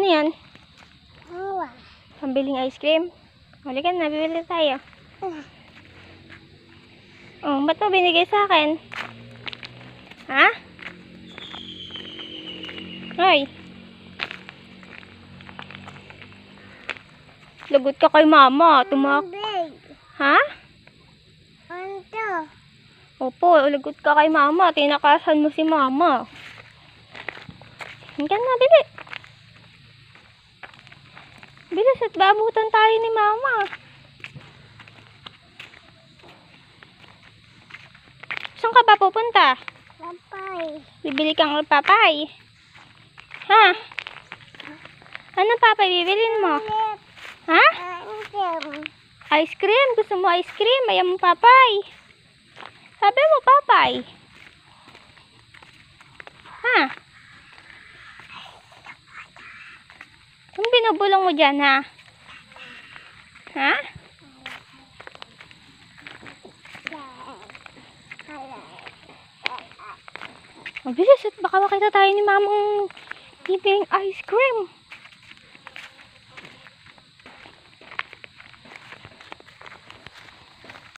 yan? Awa. Pambiling ice cream? Halika na, bibili tayo. Oh, ba't mo binigay sa akin? Ha? Hoy. Lagot ka kay mama. Ha? Anto. Opo, lagot ka kay mama. Tinakasan mo si mama. Halika na, bili. Bilis at baabutan tayo ni mama. Saan ka ba pupunta? Papay. Bibili kang papay. Ha? Anong papay bibilin mo? Ha? Anto. Ice cream? Gusto mo ice cream? Ayaw mo papay. Sabi mo papay. Ha? Anong binubulong mo dyan, ha? Ha? Mabilis at baka makita tayo ni mamang bibiling ice cream.